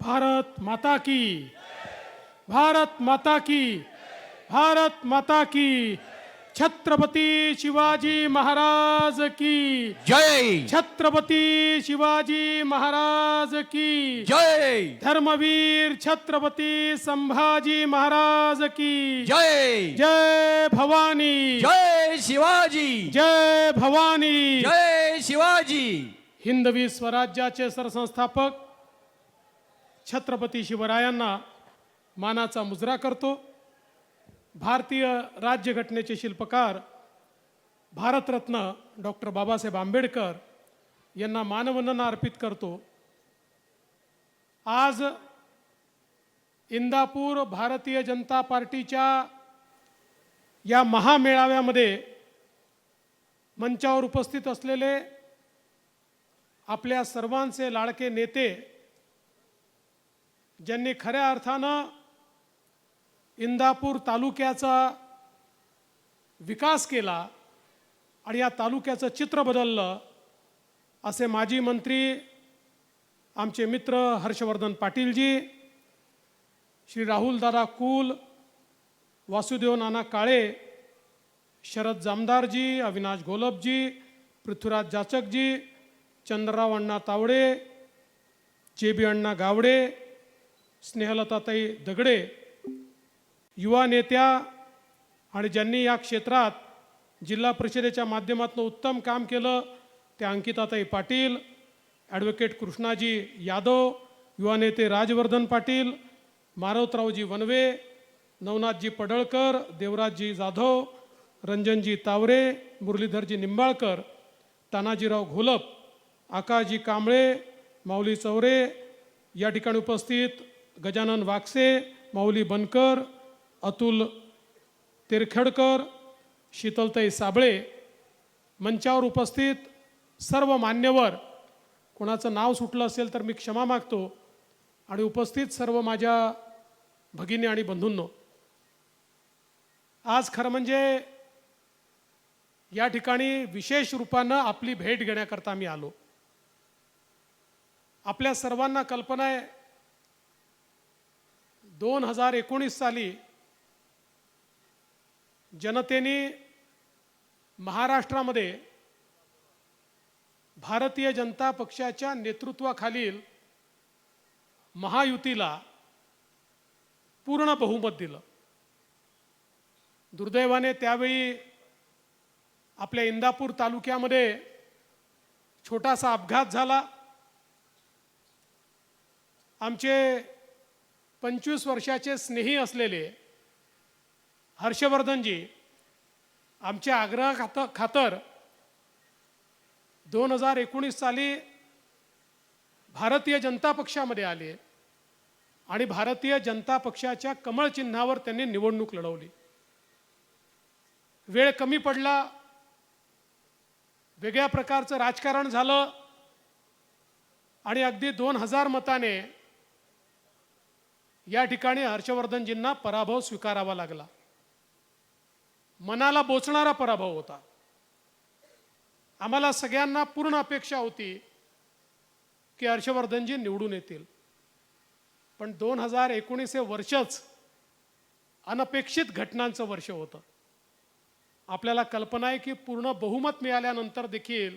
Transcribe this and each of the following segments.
भारत माता की, भारत माता की, भारत माता की। छत्रपती शिवाजी महाराज की जय छत्रपती शिवाजी महाराज की जय धर्मवीर छत्रपती संभाजी महाराज की जय जय भवानी, जय शिवाजी जय भवानी। जय शिवाजी। हिंदवी स्वराज्याचे सरसंस्थापक छत्रपती शिवरायांना मानाचा मुजरा करतो। भारतीय राज्यघटनेचे शिल्पकार भारतरत्न डॉक्टर बाबासाहेब आंबेडकर यांना मानवंदना अर्पित करतो। आज इंदापूर भारतीय जनता पार्टीच्या या महामेळाव्यामध्ये मंचावर उपस्थित असलेले आपल्या सर्वांचे लाडके नेते, ज्यांनी खऱ्या अर्थानं इंदापूर तालुक्याचा विकास केला आणि या तालुक्याचं चित्र बदललं, असे माजी मंत्री आमचे मित्र हर्षवर्धन पाटीलजी, श्री राहुलदादा कुल, वासुदेव नाना काळे, शरद जामदारजी, अविनाश घोलपजी, पृथ्वीराज जाचकजी, चंद्रराव अण्णा तावडे, जे बी अण्णा गावडे, स्नेहलताताई दगडे, युवा नेत्या आणि ज्यांनी या क्षेत्रात जिल्हा परिषदेच्या माध्यमातून उत्तम काम केलं त्या अंकिताताई पाटील, ॲडव्होकेट कृष्णाजी यादव, युवा नेते राजवर्धन पाटील, मारुतरावजी वनवे, नवनाथजी पडळकर, देवराजजी जाधव, रंजनजी तावरे, मुरलीधरजी निंबाळकर, तानाजीराव घोलप, आकाशजी कांबळे, माऊली चौरे, या ठिकाणी उपस्थित गजानन वागसे, माऊली बनकर, अतुल तेरखेडकर, शीतलताई साबळे, मंचावर उपस्थित सर्व मान्यवर, कोणाचं नाव सुटलं असेल तर मी क्षमा मागतो, आणि उपस्थित सर्व माझ्या भगिनी आणि बंधूंनो, आज खरं म्हणजे या ठिकाणी विशेष रूपानं आपली भेट घेण्याकरता मी आलो। आपल्या सर्वांना कल्पना आहे 2019 साली जनतेने महाराष्ट्रामध्ये भारतीय जनता पक्षाच्या नेतृत्वाखालील महायुतीला पूर्ण बहुमत दिलं। दुर्दैवाने त्यावेळी आपल्या इंदापूर तालुक्यामध्ये छोटासा अपघात झाला। आमचे 25 वर्षाचे स्नेही असलेले हर्षवर्धनजी आमच्या आग्रह खातर 2019 साली भारतीय जनता पक्षामध्ये आले आणि भारतीय जनता पक्षाच्या कमळ चिन्हावर त्यांनी निवडणूक लढवली। वेळ कमी पडला, वेगळ्या प्रकारचं राजकारण झालं आणि अगदी 2000 मताने या ठिकाणी हर्षवर्धनजींना पराभव स्वीकारावा लागला। मनाला बोचणारा पराभव होता। आम्हाला सगळ्यांना पूर्ण अपेक्षा होती की हर्षवर्धनजी निवडून येतील, पण 2019 हे वर्षच अनपेक्षित घटनांचं वर्ष होतं। आपल्याला कल्पना आहे की पूर्ण बहुमत मिळाल्यानंतर देखील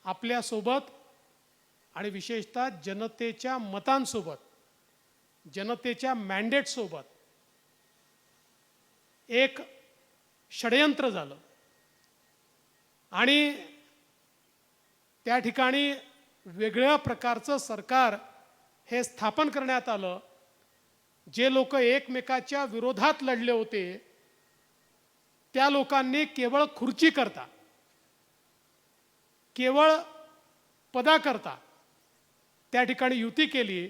आपल्यासोबत आणि विशेषतः जनतेच्या मतांसोबत, जनतेच्या मॅन्डेटसोबत एक षडयंत्र झालं आणि त्या ठिकाणी वेगळ्या प्रकारचं सरकार हे स्थापन करण्यात आलं। जे लोक एकमेकाच्या विरोधात लढले होते त्या लोकांनी केवळ खुर्चीकरता, केवळ पदाकरता त्या ठिकाणी युती केली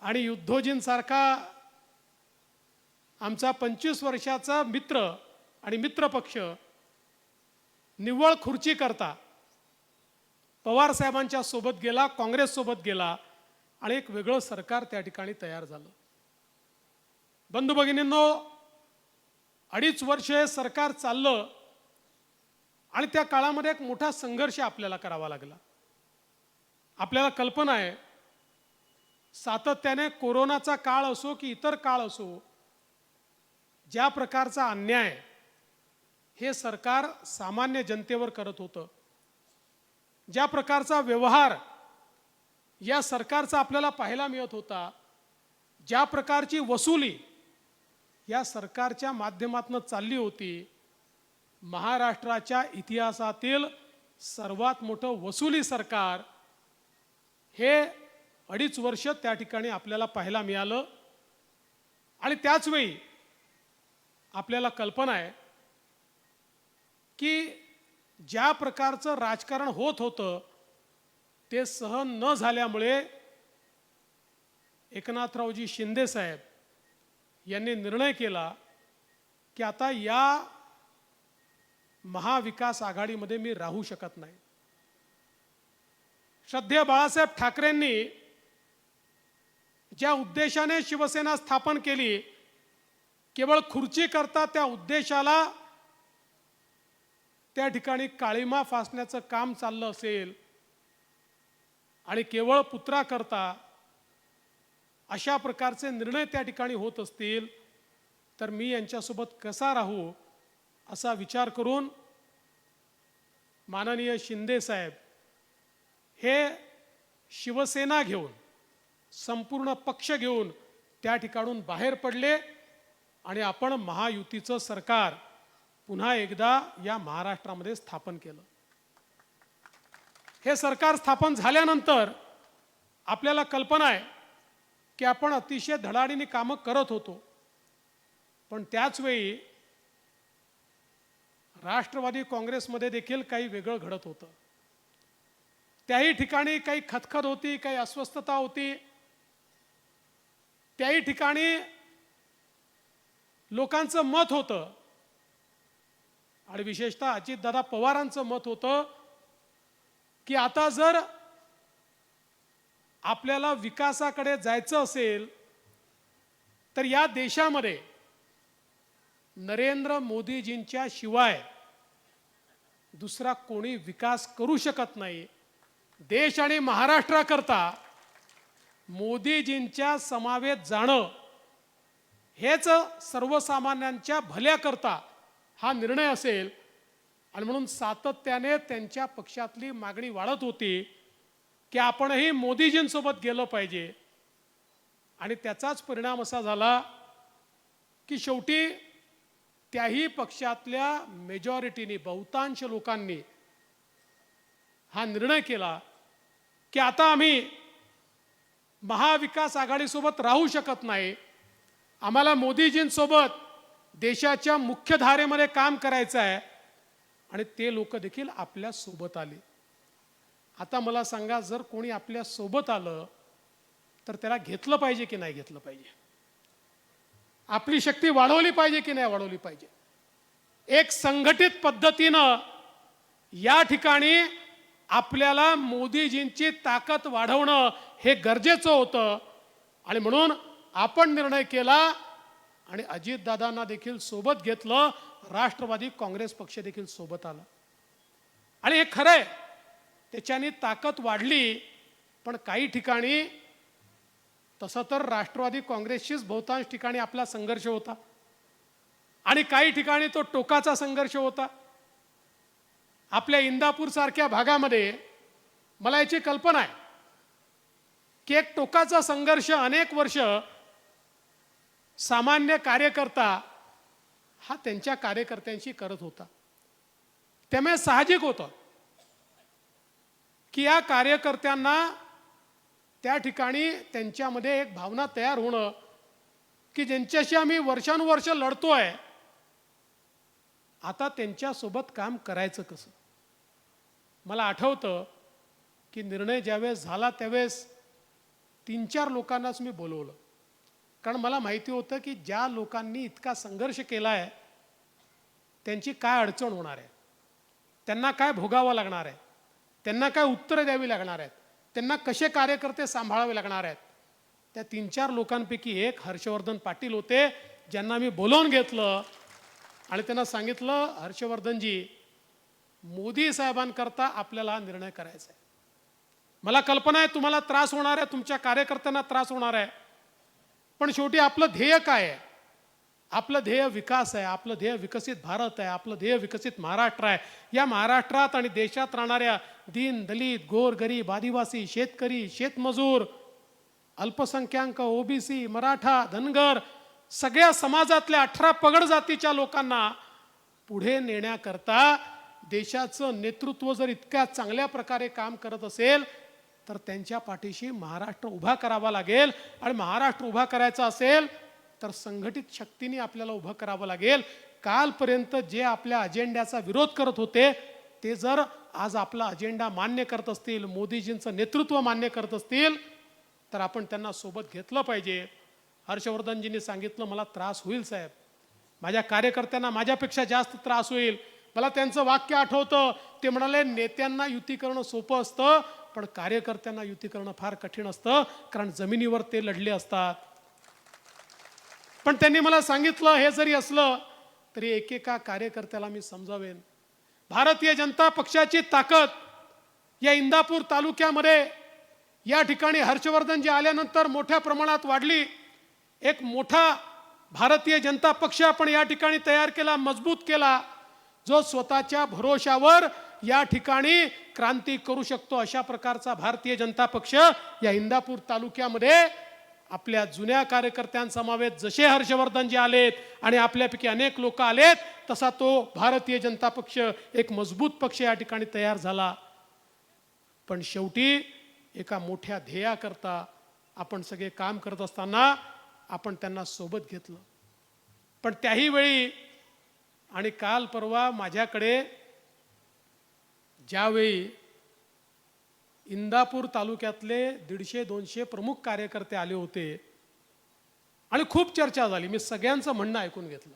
आणि युद्धोजींसारखा आमचा 25 वर्षाचा मित्र आणि मित्रपक्ष निव्वळ खुर्ची करता पवार साहेबांच्या सोबत गेला, काँग्रेस सोबत गेला आणि एक वेगळं सरकार त्या ठिकाणी तयार झालं। बंधू भगिनींनो, 2.5 वर्ष हे सरकार चाललं आणि त्या काळामध्ये एक मोठा संघर्ष आपल्याला करावा लागला। आपल्याला कल्पना आहे सातत्याने कोरोनाचा काळ असो की इतर काळ असो, ज्या प्रकारचा अन्याय हे सरकार सामान्य जनतेवर करत होतं, ज्या प्रकारचा व्यवहार या सरकारचा आपल्याला पाहायला मिळत होता, ज्या प्रकारची वसुली या सरकारच्या माध्यमातून चालली होती, महाराष्ट्राच्या इतिहासातील सर्वात मोठं वसुली सरकार हे 2.5 वर्ष त्या ठिकाणी आपल्याला पाहायला मिळालं. आणि त्याच वेळी आपल्याला कल्पना आहे की ज्या प्रकारचं राजकारण होत होतं ते सहन न झाल्यामुळे एकनाथरावजी शिंदे साहेब यांनी निर्णय केला की आता या महाविकास आघाडीमध्ये मी राहू शकत नाही. श्रद्धेय बाळासाहेब ठाकरेंनी ज्या उद्देशाने शिवसेना स्थापन केली, केवळ खुर्ची करता त्या उद्देशाला त्या ठिकाणी काळीमा फासण्याचं काम चाललं असेल आणि केवळ पुत्राकरता अशा प्रकारचे निर्णय त्या ठिकाणी होत असतील तर मी यांच्यासोबत कसा राहू असा विचार करून माननीय शिंदे साहेब हे शिवसेना घेऊन, संपूर्ण पक्ष घेऊन त्या ठिकाणून बाहेर पडले आणि आपण महायुतीचं सरकार पुन्हा एकदा या महाराष्ट्रामध्ये स्थापन केलं. हे सरकार स्थापन झाल्यानंतर आपल्याला कल्पना आहे की आपण अतिशय धडाडीने कामं करत होतो, पण त्याच वेळी राष्ट्रवादी काँग्रेसमध्ये देखील काही वेगळं घडत होतं. त्याही ठिकाणी काही खतखत होती, काही अस्वस्थता होती. त्याही ठिकाणी लोकांचं मत होतं आणि विशेषतः अजितदादा पवारांचं मत होतं की आता जर आपल्याला विकासाकडे जायचं असेल तर या देशामध्ये नरेंद्र मोदीजींच्या शिवाय दुसरा कोणी विकास करू शकत नाही. देश आणि महाराष्ट्राकरता मोदीजींच्या समवेत जाणं हेच सर्वसामान्यांच्या भल्याकरता हा निर्णय असेल. आणि म्हणून सातत्याने त्यांच्या पक्षातली मागणी वाढत होती की आपणही मोदीजींसोबत गेलं पाहिजे. आणि त्याचाच परिणाम असा झाला की शेवटी त्याही पक्षातल्या मेजॉरिटीने, बहुतांश लोकांनी हा निर्णय केला की आता आम्ही महाविकास आघाडीसोबत राहू शकत नाही, आम्हाला मोदीजींसोबत देशाच्या मुख्य धारेमध्ये काम करायचं आहे. आणि ते लोक देखील आपल्या सोबत आले. आता मला सांगा, जर कोणी आपल्या सोबत आलं तर त्याला घेतलं पाहिजे की नाही घेतलं पाहिजे? आपली शक्ती वाढवली पाहिजे की नाही वाढवली पाहिजे? एक संघटित पद्धतीनं या ठिकाणी आपल्याला मोदीजींची ताकद वाढवणं हे गरजेचं होतं. आणि म्हणून आपण निर्णय केला आणि अजितदादांना देखील सोबत घेतलं, राष्ट्रवादी काँग्रेस पक्ष देखील सोबत आला. आणि हे खरं आहे, त्याच्याने ताकद वाढली. पण काही ठिकाणी तसं तर राष्ट्रवादी काँग्रेसशीच बहुतांश ठिकाणी आपला संघर्ष होता आणि काही ठिकाणी तो टोकाचा संघर्ष होता. आपल्या इंदापूर सारख्या भागामध्ये मला याची कल्पना आहे की एक टोकाचा संघर्ष अनेक वर्ष सामान्य कार्यकर्ता हा त्यांच्या कार्यकर्त्यांशी करत होता. त्यामुळे साहजिक होतं की या कार्यकर्त्यांना त्या ठिकाणी त्यांच्यामध्ये एक भावना तयार होणं की ज्यांच्याशी आम्ही वर्षानुवर्ष लढतोय, आता त्यांच्यासोबत काम करायचं कसं. मला आठवतं की निर्णय ज्यावेळेस झाला त्यावेळेस 3-4 लोकांनाच मी बोलवलं, कारण मला माहिती होतं की ज्या लोकांनी इतका संघर्ष केला आहे त्यांची काय अडचण होणार आहे, त्यांना काय भोगावं लागणार आहे, त्यांना काय उत्तरं द्यावी लागणार आहेत, त्यांना कसे कार्यकर्ते सांभाळावे लागणार आहेत. त्या 3-4 लोकांपैकी एक हर्षवर्धन पाटील होते, ज्यांना मी बोलवून घेतलं आणि त्यांना सांगितलं, हर्षवर्धनजी, मोदी साहेबांकरता आपल्याला हा निर्णय करायचा आहे. मला कल्पना आहे तुम्हाला त्रास होणार आहे, तुमच्या कार्यकर्त्यांना त्रास होणार आहे, पण शेवटी आपलं ध्येय काय आहे? आपलं ध्येय विकास आहे, आपलं ध्येय विकसित भारत आहे, आपलं ध्येय विकसित महाराष्ट्र आहे. या महाराष्ट्रात आणि देशात राहणाऱ्या दीन दलित गोरगरीब आदिवासी शेतकरी शेतमजूर अल्पसंख्याक ओबीसी मराठा धनगर सगळ्या समाजातल्या 18 पगड जातीच्या लोकांना पुढे नेण्याकरता देशाचं नेतृत्व जर इतक्या चांगल्या प्रकारे काम करत असेल तर त्यांच्या पाठीशी महाराष्ट्र उभा करावा लागेल. आणि महाराष्ट्र उभा करायचा असेल तर संघटित शक्तीने आपल्याला उभं करावं लागेल. कालपर्यंत जे आपल्या अजेंड्याचा विरोध करत होते ते जर आज आपला अजेंडा मान्य करत असतील, मोदीजींचं नेतृत्व मान्य करत असतील तर आपण त्यांना सोबत घेतलं पाहिजे. हर्षवर्धनजींनी सांगितलं मला त्रास होईल साहेब, माझ्या कार्यकर्त्यांना माझ्यापेक्षा जास्त त्रास होईल. मला त्यांचं वाक्य आठवतं, ते म्हणाले नेत्यांना युती करणं सोपं असतं पण कार्यकर्त्यांना युती करणं फार कठीण असतं, कारण जमिनीवर ते लढले असतात. पण त्यांनी मला सांगितलं हे जरी असलं तरी एकेका कार्यकर्त्याला मी समजावेन. भारतीय जनता पक्षाची ताकद या इंदापूर तालुक्यामध्ये या ठिकाणी हर्षवर्धनजी आल्यानंतर मोठ्या प्रमाणात वाढली. एक मोठा भारतीय जनता पक्ष आपण या ठिकाणी तयार केला, मजबूत केला, जो स्वतःच्या भरोशावर या ठिकाणी क्रांती करू शकतो. अशा प्रकारचा भारतीय जनता पक्ष या इंदापूर तालुक्यामध्ये आपल्या जुन्या कार्यकर्त्यांसमावेत जसे हर्षवर्धनजी आलेत आणि आपल्यापैकी अनेक लोक आलेत तसा तो भारतीय जनता पक्ष एक मजबूत पक्ष या ठिकाणी तयार झाला. पण शेवटी एका मोठ्या ध्येयाकरता आपण सगळे काम करत असताना आपण त्यांना सोबत घेतलं. पण त्याही वेळी आणि काल परवा माझ्याकडे ज्यावेळी इंदापूर तालुक्यातले 150-200 प्रमुख कार्यकर्ते आले होते आणि खूप चर्चा झाली, मी सगळ्यांचं म्हणणं ऐकून घेतलं,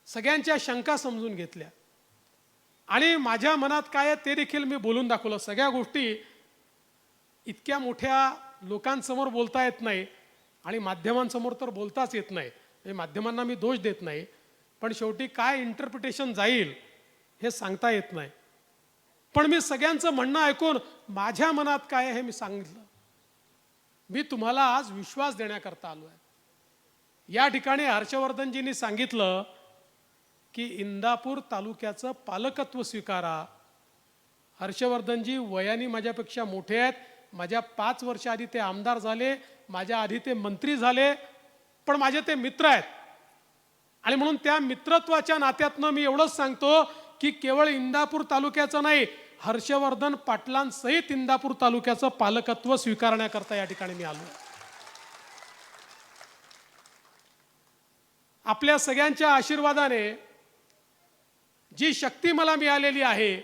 सगळ्यांच्या शंका समजून घेतल्या आणि माझ्या मनात काय आहे ते देखील मी बोलून दाखवलं. सगळ्या गोष्टी इतक्या मोठ्या लोकांसमोर बोलता येत नाही आणि माध्यमांसमोर तर बोलताच येत नाही. माध्यमांना मी दोष देत नाही, पण शेवटी काय इंटरप्रिटेशन जाईल हे सांगता येत नाही. पण मी सगळ्यांचं म्हणणं ऐकून माझ्या मनात काय आहे हे मी सांगितलं. मी तुम्हाला आज विश्वास देण्याकरता आलो आहे. या ठिकाणी हर्षवर्धनजींनी सांगितलं की इंदापूर तालुक्याचं पालकत्व स्वीकारा. हर्षवर्धनजी वयाने माझ्यापेक्षा मोठे आहेत, माझ्या 5 वर्ष आधी ते आमदार झाले, माझ्या आधी ते मंत्री झाले, पण माझे ते मित्र आहेत आणि म्हणून त्या मित्रत्वाच्या नात्यातनं मी एवढंच सांगतो की केवळ इंदापूर तालुक्याचं नाही, हर्षवर्धन पाटलांसहित इंदापूर तालुक्याचं पालकत्व स्वीकारण्याकरता या ठिकाणी मी आलो. आपल्या सगळ्यांच्या आशीर्वादाने जी शक्ती मला मिळालेली आहे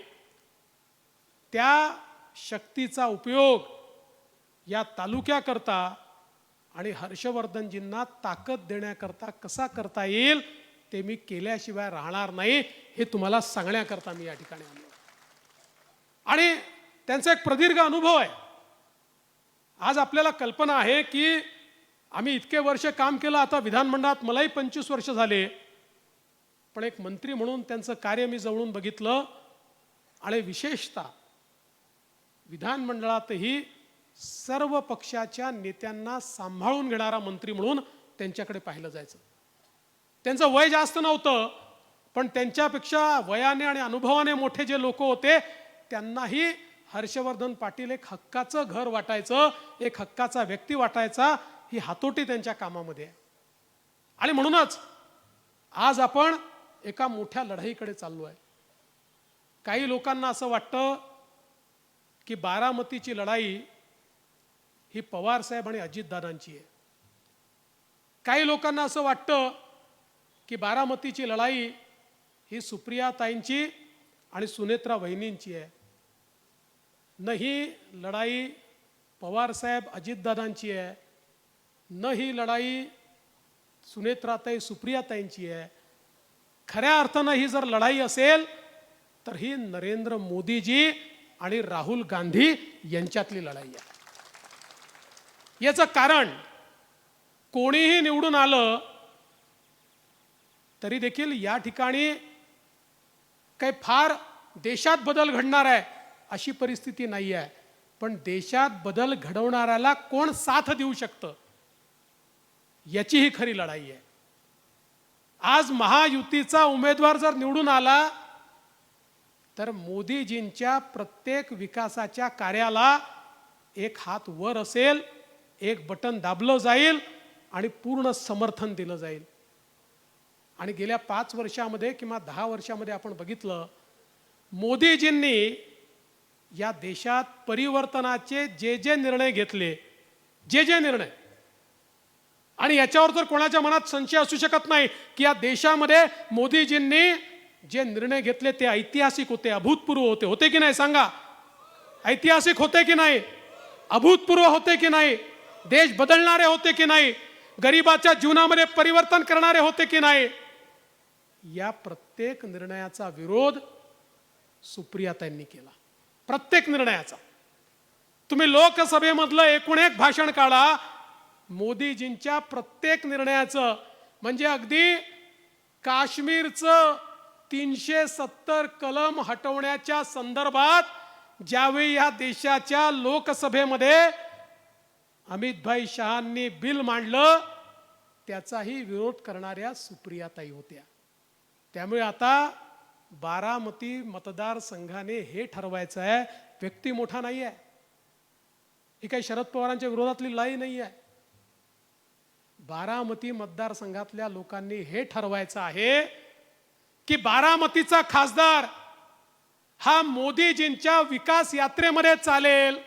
त्या शक्तीचा उपयोग या तालुक्याकरता आणि हर्षवर्धनजींना ताकद देण्याकरता कसा करता येईल ते मी केल्याशिवाय राहणार नाही, हे तुम्हाला सांगण्याकरता मी या ठिकाणी आलो. आणि त्यांचा एक प्रदीर्घ अनुभव आहे. आज आपल्याला कल्पना आहे की आम्ही इतके वर्ष काम केलं, आता विधानमंडळात मलाही 25 वर्ष झाले, पण एक मंत्री म्हणून त्यांचं कार्य मी जवळून बघितलं आणि विशेषतः विधानमंडळातही सर्व पक्षाच्या नेत्यांना सांभाळून घेणारा मंत्री म्हणून त्यांच्याकडे पाहिलं जायचं. त्यांचं वय जास्त नव्हतं, पण त्यांच्यापेक्षा वयाने आणि अनुभवाने मोठे जे लोक होते त्यांनाही हर्षवर्धन पाटील एक हक्काचं घर वाटायचं, एक हक्काचा व्यक्ती वाटायचा. ही हातोटी त्यांच्या कामामध्ये आहे. आणि म्हणूनच आज आपण एका मोठ्या लढाईकडे चाललो आहे. काही लोकांना असं वाटतं की बारामतीची लढाई ही पवार साहेब आणि अजितदादांची आहे. काही लोकांना असं वाटतं की बारामतीची लढाई ही सुप्रियाताईंची आणि सुनेत्रा वहिनींची आहे. न ही लढाई पवार साहेब अजितदादांची आहे, न ही लढाई सुनेत्राताई सुप्रियाताईंची आहे. खऱ्या अर्थानं ही जर लढाई असेल तर ही नरेंद्र मोदीजी आणि राहुल गांधी यांच्यातली लढाई आहे. याचं कारण कोणीही निवडून आलं तरी देखील या ठिकाणी काही फार देशात बदल घडणार आहे अशी परिस्थिती नाही आहे. पण देशात बदल घडवणाऱ्याला कोण साथ देऊ शकतं याची ही खरी लढाई आहे. आज महायुतीचा उमेदवार जर निवडून आला तर मोदीजींच्या प्रत्येक विकासाच्या कार्याला एक हात वर असेल, एक बटन दाबलं जाईल आणि पूर्ण समर्थन दिलं जाईल. आणि गेल्या 5 वर्षामध्ये किंवा 10 वर्षामध्ये आपण बघितलं, मोदीजींनी या देशात परिवर्तनाचे जे निर्णय घेतले, जे निर्णय, आणि याच्यावर तर कोणाच्या मनात संशय असू शकत नाही की या देशामध्ये मोदीजींनी जे निर्णय घेतले ते ऐतिहासिक होते, अभूतपूर्व होते. होते की नाही सांगा? ऐतिहासिक होते की नाही? अभूतपूर्व होते की नाही? देश बदलणारे होते की नाही? गरिबाच्या जीवनामध्ये परिवर्तन करणारे होते की नाही? या प्रत्येक निर्णयाचा विरोध सुप्रियाताईंनी केला. प्रत्येक निर्णयाचा. तुम्ही लोकसभेमधलं एकूण एक भाषण काढा, मोदीजींच्या प्रत्येक निर्णयाचं, म्हणजे अगदी काश्मीरचं 370 कलम हटवण्याच्या संदर्भात ज्यावेळी या देशाच्या लोकसभेमध्ये अमितभाई शहांनी बिल मांडलं, त्याचाही विरोध करणाऱ्या सुप्रियाताई होत्या. त्यामुळे आता बारामती मतदारसंघाने हे ठरवायचं आहे, व्यक्ती मोठा नाही आहे, ही काही शरद पवारांच्या विरोधातली लढाई नाही आहे. बारामती मतदारसंघातल्या लोकांनी हे ठरवायचं आहे की बारामतीचा खासदार हा मोदीजींच्या विकास यात्रेमध्ये चालेल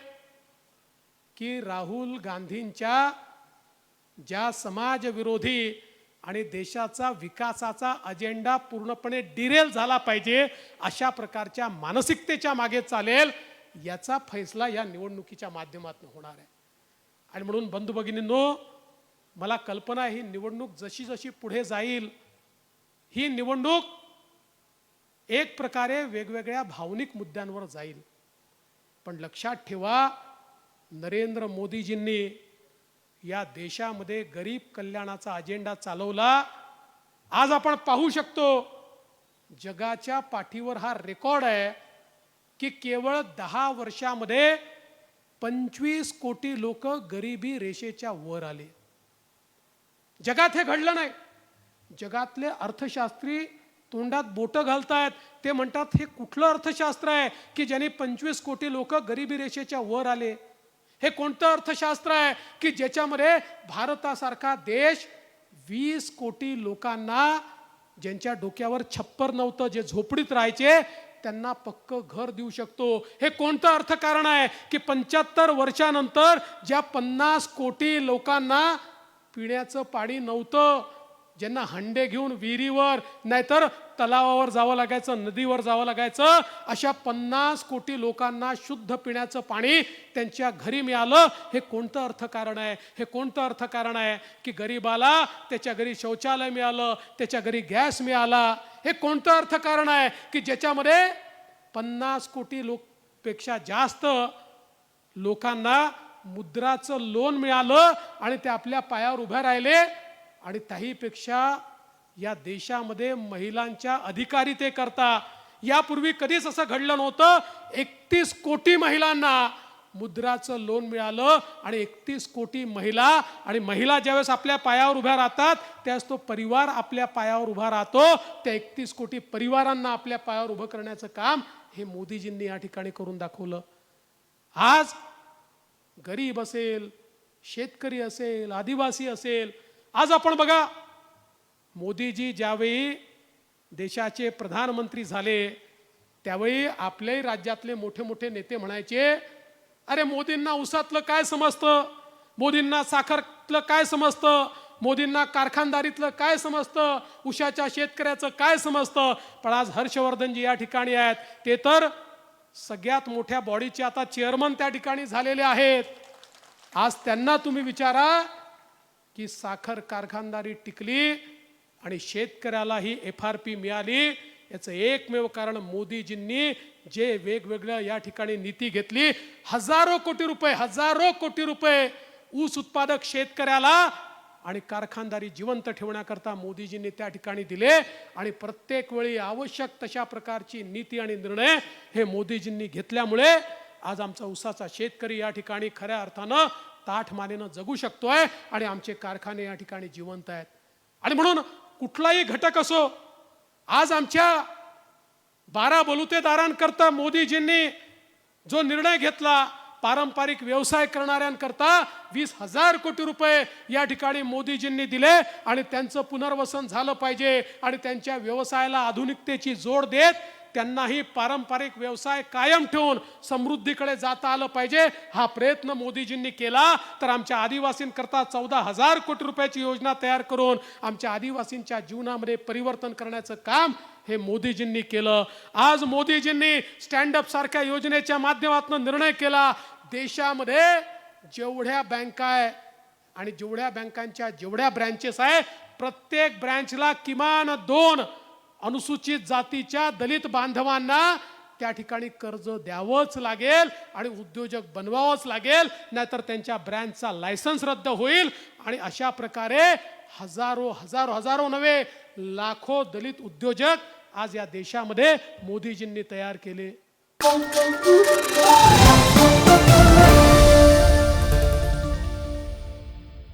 की राहुल गांधींच्या ज्या समाजविरोधी आणि देशाचा विकासाचा अजेंडा पूर्णपणे डिरेल झाला पाहिजे अशा प्रकारच्या मानसिकतेच्या मागे चालेल, याचा फैसला या निवडणुकीच्या माध्यमातून होणार आहे. आणि म्हणून बंधू भगिनींनो, मला कल्पना आहे ही निवडणूक जशी जशी पुढे जाईल, ही निवडणूक एक प्रकारे वेगवेगळ्या भावनिक मुद्द्यांवर जाईल. पण लक्षात ठेवा, नरेंद्र मोदीजींनी या देशामध्ये गरीब कल्याणाचा अजेंडा चालवला. आज आपण पाहू शकतो, जगाच्या पाठीवर हा रेकॉर्ड आहे की केवळ 10 वर्षामध्ये 25 कोटी लोक गरिबी रेषेच्या वर आले. जगात हे घडलं नाही. जगातले अर्थशास्त्री तोंडात बोटं घालतायत. ते म्हणतात हे कुठलं अर्थशास्त्र आहे की ज्याने 25 कोटी लोक गरिबी रेषेच्या वर आले? हे कोणतं अर्थशास्त्र आहे की ज्याच्यामध्ये भारतासारखा देश 20 कोटी लोकांना, ज्यांच्या डोक्यावर छप्पर नव्हतं, जे झोपडीत राहायचे, त्यांना पक्क घर देऊ शकतो? हे कोणतं अर्थकारण आहे की 75 वर्षानंतर ज्या 50 कोटी लोकांना पिण्याचं पाणी नव्हतं, ज्यांना हंडे घेऊन विहिरीवर नाहीतर तलावावर जावं लागायचं, नदीवर जावं लागायचं, अशा 50 कोटी लोकांना शुद्ध पिण्याचं पाणी त्यांच्या घरी मिळालं? हे कोणतं अर्थकारण आहे? हे कोणतं अर्थकारण आहे की गरिबाला त्याच्या घरी शौचालय मिळालं, त्याच्या घरी गॅस मिळाला? हे कोणतं अर्थकारण आहे की ज्याच्यामध्ये 50 कोटी पेक्षा जास्त लोकांना मुद्राचं लोन मिळालं आणि ते आपल्या पायावर उभे राहिले? आणि त्याहीपेक्षा या देशामध्ये महिलांच्या अधिकारितेकरता यापूर्वी कधीच असं घडलं नव्हतं. 31 कोटी महिलांना मुद्राचं लोन मिळालं आणि 31 कोटी महिला, आणि महिला ज्यावेळेस आपल्या पायावर उभ्या राहतात त्यावेळेस तो परिवार आपल्या पायावर उभा राहतो. त्या 31 कोटी परिवारांना आपल्या पायावर उभं करण्याचं काम हे मोदीजींनी या ठिकाणी करून दाखवलं. आज गरीब असेल, शेतकरी असेल, आदिवासी असेल, आज आपण बघा, मोदीजी ज्यावेळी देशाचे प्रधानमंत्री झाले त्यावेळी आपल्याही राज्यातले मोठे मोठे नेते म्हणायचे, अरे मोदींना ऊसातलं काय समजतं, मोदींना साखरतलं काय समजतं, मोदींना कारखानदारीतलं काय समजतं, ऊसाच्या शेतकऱ्याचं काय समजतं. पण आज हर्षवर्धनजी या ठिकाणी आहेत, ते तर सगळ्यात मोठ्या बॉडीचे आता चेअरमन त्या ठिकाणी झालेले आहेत. आज त्यांना तुम्ही विचारा की साखर कारखानदारी टिकली आणि शेतकऱ्यालाही FRP मिळाली, याचं एकमेव कारण मोदीजींनी जे वेगवेगळ्या या ठिकाणी नीती घेतली. हजारो कोटी रुपये ऊस उत्पादक शेतकऱ्याला आणि कारखानदारी जिवंत ठेवण्याकरता मोदीजींनी त्या ठिकाणी दिले. आणि प्रत्येक वेळी आवश्यक तशा प्रकारची नीती आणि निर्णय हे मोदीजींनी घेतल्यामुळे आज आमचा ऊसाचा शेतकरी या ठिकाणी खऱ्या अर्थानं ताठमानेनं जगू शकतोय आणि आमचे कारखाने या ठिकाणी जिवंत आहेत. आणि म्हणून कुठलाही घटक असो, आज आमच्या 12 बलुतेदारांकरता मोदीजींनी जो निर्णय घेतला, पारंपरिक व्यवसाय करणाऱ्यांकरता 20,000 कोटी रुपये या ठिकाणी मोदीजींनी दिले आणि त्यांचं पुनर्वसन झालं पाहिजे आणि त्यांच्या व्यवसायाला आधुनिकतेची जोड देत त्यांनाही पारंपरिक व्यवसाय कायम ठेवून समृद्धीकडे जाता आलं पाहिजे. हा प्रयत्न मोदीजींनी केला तर आमच्या आदिवासींकरता 14,000 कोटी रुपयाची योजना तयार करून आमच्या आदिवासींच्या जीवनामध्ये परिवर्तन करण्याचं काम हे मोदीजींनी केलं. आज मोदीजींनी स्टँड अप सारख्या योजनेच्या माध्यमातून निर्णय केला, देशामध्ये जेवढ्या बँका आहे आणि जेवढ्या बँकांच्या जेवढ्या ब्रँचेस आहे, प्रत्येक ब्रँचला किमान 2 अनुसूचित जातीच्या दलित बांधवांना त्या ठिकाणी कर्ज द्यावंच लागेल आणि उद्योजक बनवावंच लागेल, नाहीतर त्यांच्या ब्रँचचा लायसन्स रद्द होईल. आणि अशा प्रकारे हजारो नव्हे लाखो दलित उद्योजक आज या देशामध्ये मोदीजींनी तयार केले.